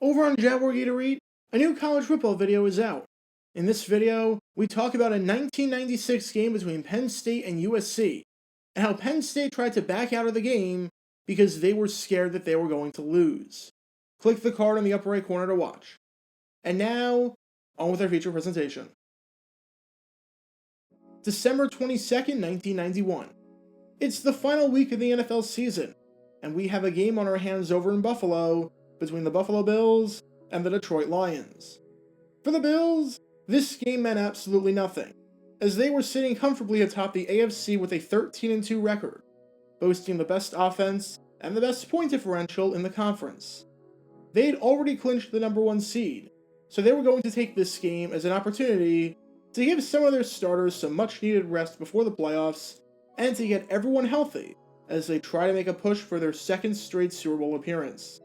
Over on Jaguar Gator Eat, a new college football video is out. In this video, we talk about a 1996 game between Penn State and USC, and how Penn State tried to back out of the game because they were scared that they were going to lose. Click the card in the upper right corner to watch. And now, on with our feature presentation. December 22nd, 1991. It's the final week of the NFL season, and we have a game on our hands over in Buffalo between the Buffalo Bills and the Detroit Lions. For the Bills, this game meant absolutely nothing, as they were sitting comfortably atop the AFC with a 13-2 record, boasting the best offense and the best point differential in the conference. They had already clinched the number 1 seed, so they were going to take this game as an opportunity to give some of their starters some much-needed rest before the playoffs and to get everyone healthy as they try to make a push for their second straight Super Bowl appearance.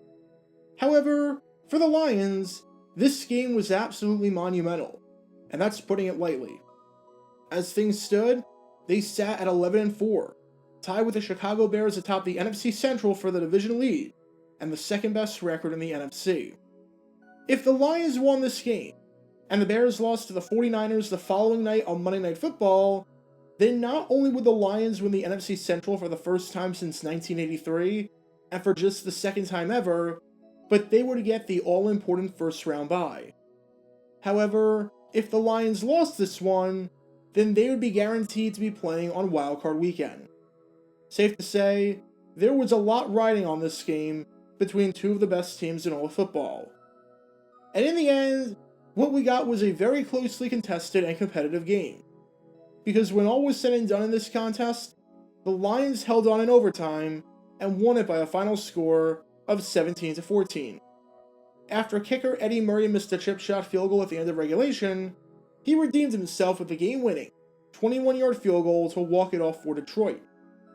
However, for the Lions, this game was absolutely monumental, and that's putting it lightly. As things stood, they sat at 11-4, tied with the Chicago Bears atop the NFC Central for the division lead, and the second best record in the NFC. If the Lions won this game, and the Bears lost to the 49ers the following night on Monday Night Football, then not only would the Lions win the NFC Central for the first time since 1983, and for just the second time ever, but they would get the all-important first-round bye. However, if the Lions lost this one, then they would be guaranteed to be playing on Wildcard Weekend. Safe to say, there was a lot riding on this game between two of the best teams in all of football. And in the end, what we got was a very closely contested and competitive game. Because when all was said and done in this contest, the Lions held on in overtime and won it by a final score of 17-14. After kicker Eddie Murray missed a chip shot field goal at the end of regulation, he redeemed himself with the game-winning 21-yard field goal to walk it off for Detroit,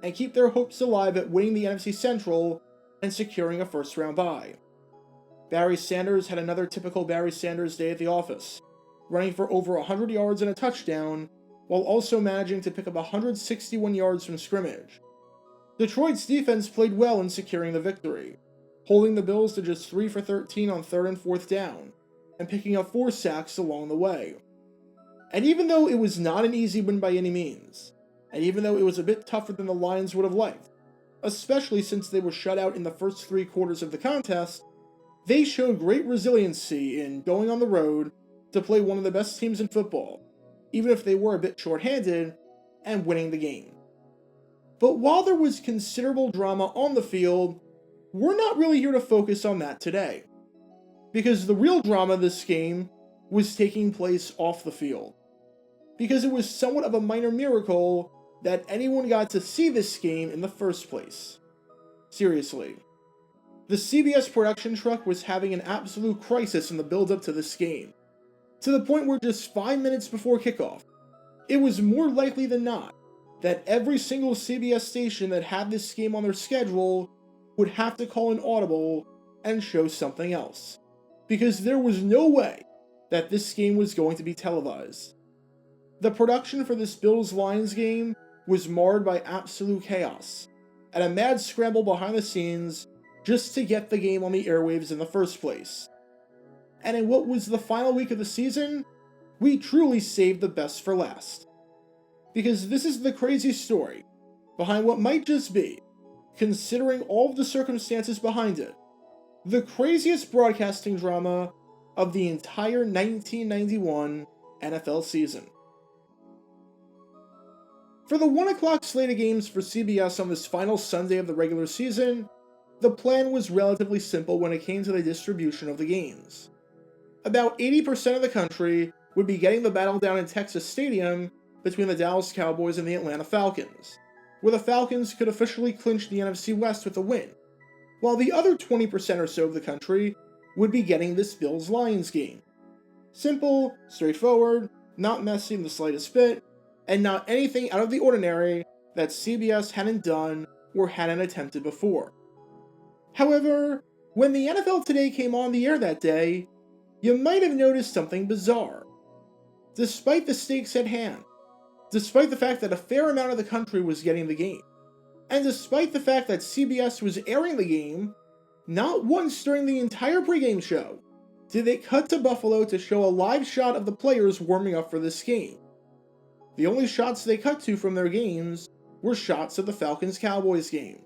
and keep their hopes alive at winning the NFC Central and securing a first-round bye. Barry Sanders had another typical Barry Sanders day at the office, running for over 100 yards and a touchdown, while also managing to pick up 161 yards from scrimmage. Detroit's defense played well in securing the victory, holding the Bills to just 3 for 13 on 3rd and 4th down, and picking up 4 sacks along the way. And even though it was not an easy win by any means, and even though it was a bit tougher than the Lions would have liked, especially since they were shut out in the first 3 quarters of the contest, they showed great resiliency in going on the road to play one of the best teams in football, even if they were a bit short-handed, and winning the game. But while there was considerable drama on the field, we're not really here to focus on that today, because the real drama of this game was taking place off the field, because it was somewhat of a minor miracle that anyone got to see this game in the first place. Seriously. The CBS production truck was having an absolute crisis in the build-up to this game, to the point where just 5 minutes before kickoff, it was more likely than not that every single CBS station that had this game on their schedule would have to call an audible and show something else, because there was no way that this game was going to be televised. The production for this Bills-Lions game was marred by absolute chaos, and a mad scramble behind the scenes just to get the game on the airwaves in the first place. And in what was the final week of the season, we truly saved the best for last. Because this is the crazy story behind what might just be, considering all of the circumstances behind it, the craziest broadcasting drama of the entire 1991 NFL season. For the 1 o'clock slate of games for CBS on this final Sunday of the regular season, the plan was relatively simple when it came to the distribution of the games. About 80% of the country would be getting the battle down in Texas Stadium between the Dallas Cowboys and the Atlanta Falcons, where the Falcons could officially clinch the NFC West with a win, while the other 20% or so of the country would be getting this Bills-Lions game. Simple, straightforward, not messy in the slightest bit, and not anything out of the ordinary that CBS hadn't done or hadn't attempted before. However, when the NFL Today came on the air that day, you might have noticed something bizarre. Despite the stakes at hand, despite the fact that a fair amount of the country was getting the game, and despite the fact that CBS was airing the game, Not once during the entire pregame show did they cut to Buffalo to show a live shot of the players warming up for this game. The only shots they cut to from their games were shots of the Falcons-Cowboys game.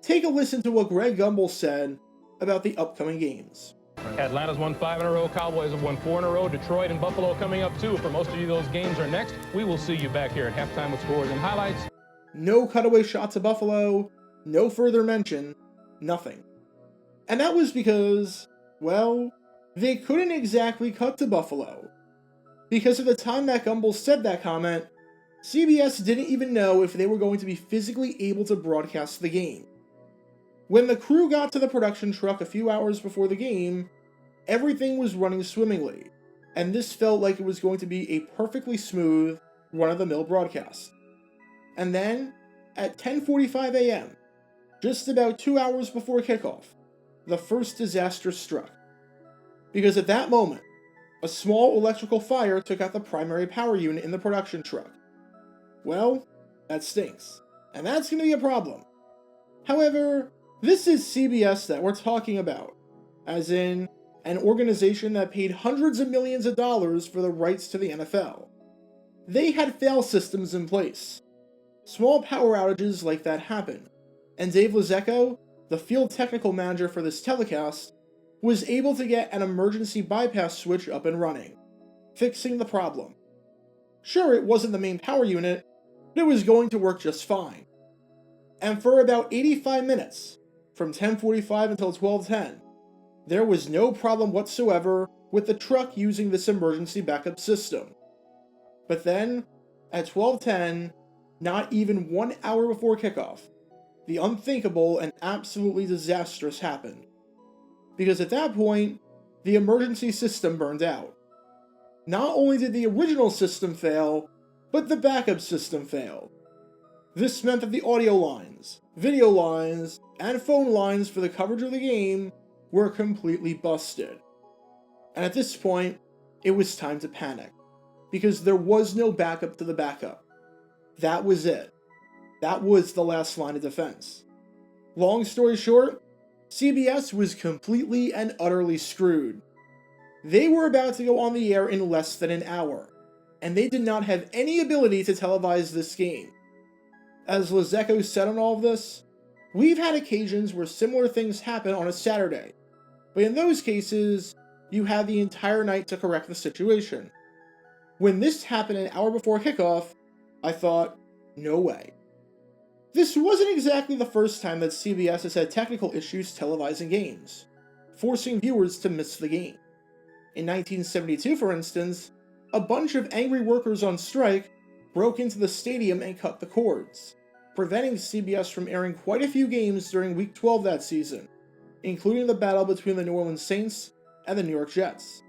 Take a listen to what Greg Gumbel said about the upcoming games. Atlanta's won 5 in a row, Cowboys have won 4 in a row, Detroit and Buffalo coming up too. For most of you, those games are next. We will see you back here at halftime with scores and highlights. No cutaway shots of Buffalo, no further mention, nothing. And that was because, well, they couldn't exactly cut to Buffalo. Because at the time that Gumbel said that comment, CBS didn't even know if they were going to be physically able to broadcast the game. When the crew got to the production truck a few hours before the game, everything was running swimmingly, and this felt like it was going to be a perfectly smooth, run-of-the-mill broadcast. And then, at 10:45 a.m., just about 2 hours before kickoff, the first disaster struck. Because at that moment, a small electrical fire took out the primary power unit in the production truck. Well, that stinks, and that's going to be a problem. However, this is CBS that we're talking about, as in an organization that paid hundreds of millions of dollars for the rights to the NFL. They had fail systems in place. Small power outages like that happen, and Dave Lizecco, the field technical manager for this telecast, was able to get an emergency bypass switch up and running, fixing the problem. Sure, it wasn't the main power unit, but it was going to work just fine. And for about 85 minutes, from 10:45 until 12:10, there was no problem whatsoever with the truck using this emergency backup system. But then, at 12:10, not even 1 hour before kickoff, the unthinkable and absolutely disastrous happened. Because at that point, the emergency system burned out. Not only did the original system fail, but the backup system failed. This meant that the audio lines, video lines, and phone lines for the coverage of the game were completely busted. And at this point, it was time to panic, because there was no backup to the backup. That was it. That was the last line of defense. Long story short, CBS was completely and utterly screwed. They were about to go on the air in less than an hour, and they did not have any ability to televise this game. As Lizecco said on all of this, we've had occasions where similar things happen on a Saturday, but in those cases, you have the entire night to correct the situation. When this happened an hour before kickoff, I thought, no way. This wasn't exactly the first time that CBS has had technical issues televising games, forcing viewers to miss the game. In 1972, for instance, a bunch of angry workers on strike broke into the stadium and cut the cords, preventing CBS from airing quite a few games during Week 12 that season, including the battle between the New Orleans Saints and the New York Jets.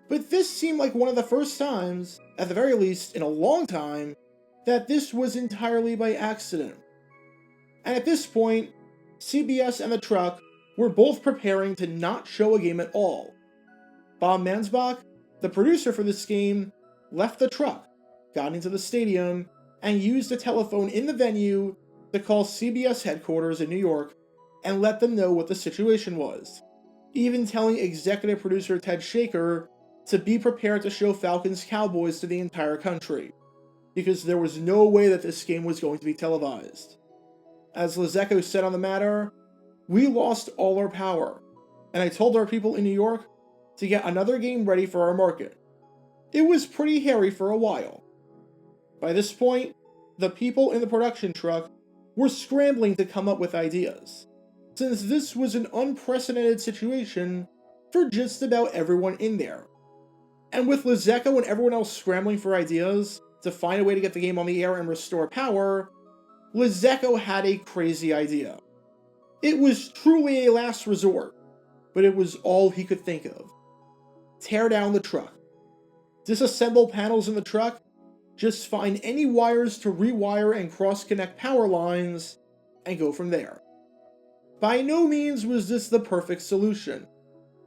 But this seemed like one of the first times, at the very least in a long time, that this was entirely by accident. And at this point, CBS and the truck were both preparing to not show a game at all. Bob Mansbach, the producer for this game, left the truck, got into the stadium, and used a telephone in the venue to call CBS headquarters in New York and let them know what the situation was, even telling executive producer Ted Shaker to be prepared to show Falcons Cowboys to the entire country, because there was no way that this game was going to be televised. As Lizecco said on the matter, we lost all our power, and I told our people in New York to get another game ready for our market. It was pretty hairy for a while. By this point, the people in the production truck were scrambling to come up with ideas, since this was an unprecedented situation for just about everyone in there. And with Lizecco and everyone else scrambling for ideas to find a way to get the game on the air and restore power, Lizecco had a crazy idea. It was truly a last resort, but it was all he could think of. Tear down the truck. Disassemble panels in the truck, just find any wires to rewire and cross-connect power lines, and go from there. By no means was this the perfect solution.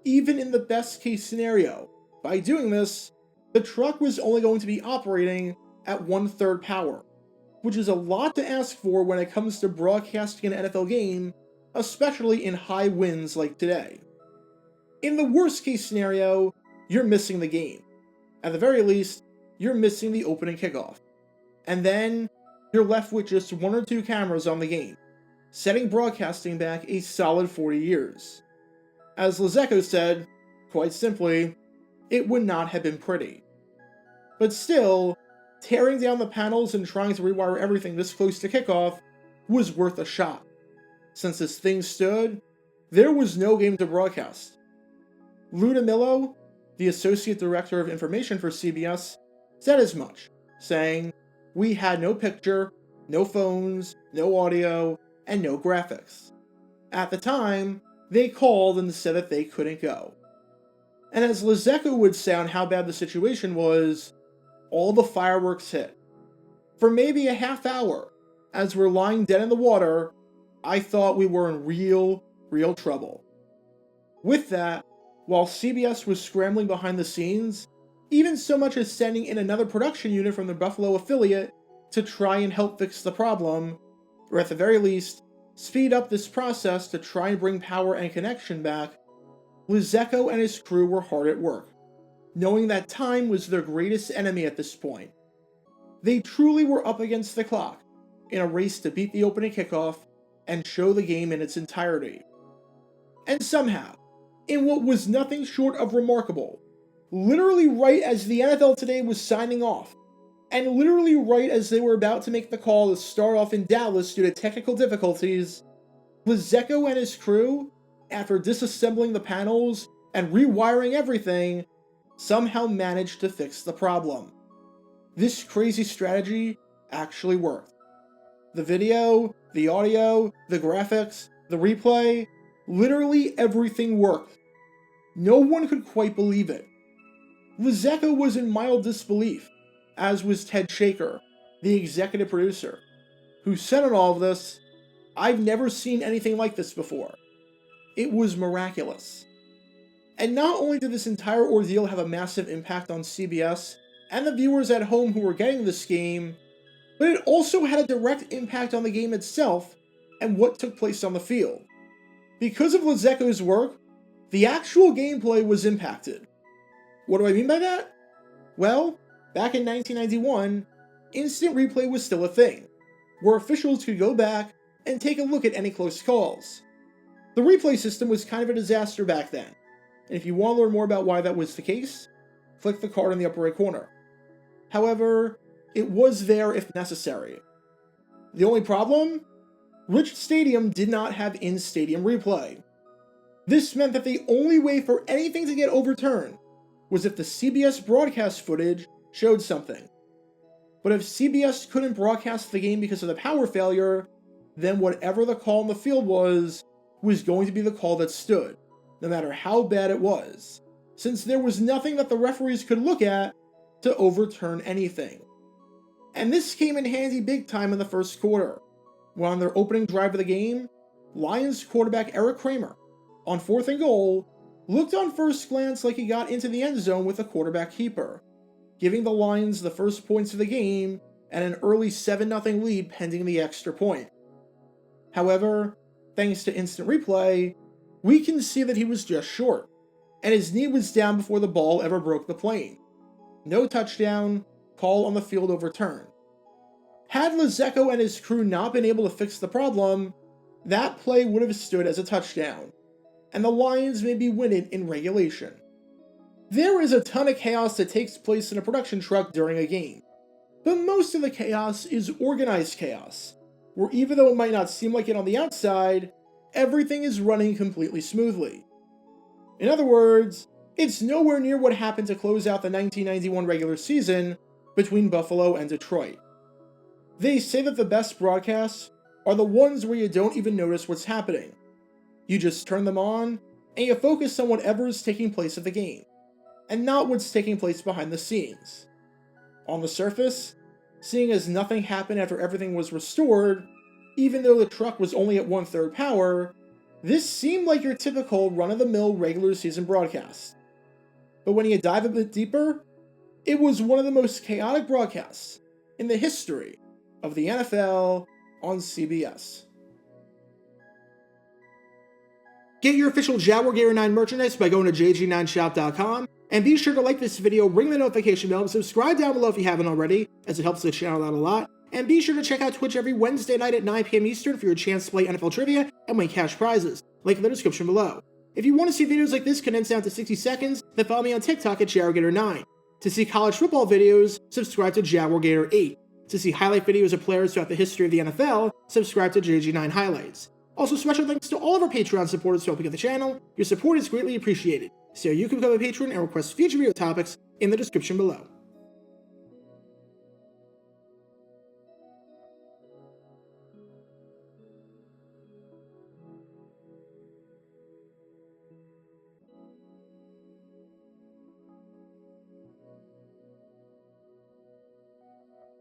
Even in the best case scenario, by doing this, the truck was only going to be operating at 1/3 power, which is a lot to ask for when it comes to broadcasting an NFL game especially in high winds like today. In the worst case scenario, you're missing the game. At the very least, you're missing the opening kickoff. And then, you're left with just 1 or 2 cameras on the game, setting broadcasting back a solid 40 years. As Lizecko said, quite simply, it would not have been pretty. But still, tearing down the panels and trying to rewire everything this close to kickoff was worth a shot. Since this thing stood, there was no game to broadcast. Lou DeMillo, the Associate Director of Information for CBS, said as much, saying, "We had no picture, no phones, no audio, and no graphics." At the time, they called and said that they couldn't go. And as Lizecko would say on how bad the situation was, all the fireworks hit. For maybe a half hour, as we're lying dead in the water, I thought we were in real trouble. With that, while CBS was scrambling behind the scenes, even so much as sending in another production unit from the Buffalo affiliate to try and help fix the problem, or at the very least, speed up this process to try and bring power and connection back, Lizecko and his crew were hard at work, knowing that time was their greatest enemy at this point. They truly were up against the clock, in a race to beat the opening kickoff and show the game in its entirety. And somehow, in what was nothing short of remarkable, literally right as the NFL Today was signing off, and literally right as they were about to make the call to start off in Dallas due to technical difficulties, Lizecko and his crew, after disassembling the panels and rewiring everything, somehow managed to fix the problem. This crazy strategy actually worked. The video, the audio, the graphics, the replay, literally everything worked. No one could quite believe it. Lizecko was in mild disbelief, as was Ted Shaker, the executive producer, who said on all of this, "I've never seen anything like this before. It was miraculous." And not only did this entire ordeal have a massive impact on CBS and the viewers at home who were getting this game, but it also had a direct impact on the game itself and what took place on the field. Because of Lizecko's work, the actual gameplay was impacted. What do I mean by that? Well, back in 1991, instant replay was still a thing, where officials could go back and take a look at any close calls. The replay system was kind of a disaster back then, and if you want to learn more about why that was the case, click the card in the upper right corner. However, it was there if necessary. The only problem? Rich Stadium did not have in-stadium replay. This meant that the only way for anything to get overturned was if the CBS broadcast footage showed something. But if CBS couldn't broadcast the game because of the power failure, then whatever the call on the field was going to be the call that stood, no matter how bad it was, since there was nothing that the referees could look at to overturn anything. And this came in handy big time in the first quarter, when on their opening drive of the game, Lions quarterback Eric Kramer, on 4th and goal, looked on first glance like he got into the end zone with a quarterback keeper, giving the Lions the first points of the game and an early 7-0 lead pending the extra point. However, thanks to instant replay, we can see that he was just short, and his knee was down before the ball ever broke the plane. No touchdown, call on the field overturned. Had Lizecko and his crew not been able to fix the problem, that play would have stood as a touchdown, and the Lions may be winning in regulation. There is a ton of chaos that takes place in a production truck during a game, but most of the chaos is organized chaos, where even though it might not seem like it on the outside, everything is running completely smoothly. In other words, it's nowhere near what happened to close out the 1991 regular season between Buffalo and Detroit. They say that the best broadcasts are the ones where you don't even notice what's happening. You just turn them on, and you focus on whatever is taking place at the game, and not what's taking place behind the scenes. On the surface, seeing as nothing happened after everything was restored, even though the truck was only at 1/3 power, this seemed like your typical run-of-the-mill regular season broadcast. But when you dive a bit deeper, it was one of the most chaotic broadcasts in the history of the NFL on CBS. Get your official Jaguar Gator 9 merchandise by going to jg9shop.com, and be sure to like this video, ring the notification bell, and subscribe down below if you haven't already, as it helps the channel out a lot. And be sure to check out Twitch every Wednesday night at 9 p.m. Eastern for your chance to play NFL Trivia and win cash prizes. Link in the description below. If you want to see videos like this condensed down to 60 seconds, then follow me on TikTok at Jaguar Gator 9. To see college football videos, subscribe to Jaguar Gator 8. To see highlight videos of players throughout the history of the NFL, subscribe to JG9 Highlights. Also, special thanks to all of our Patreon supporters helping out the channel. Your support is greatly appreciated. So you can become a patron and request future video topics in the description below.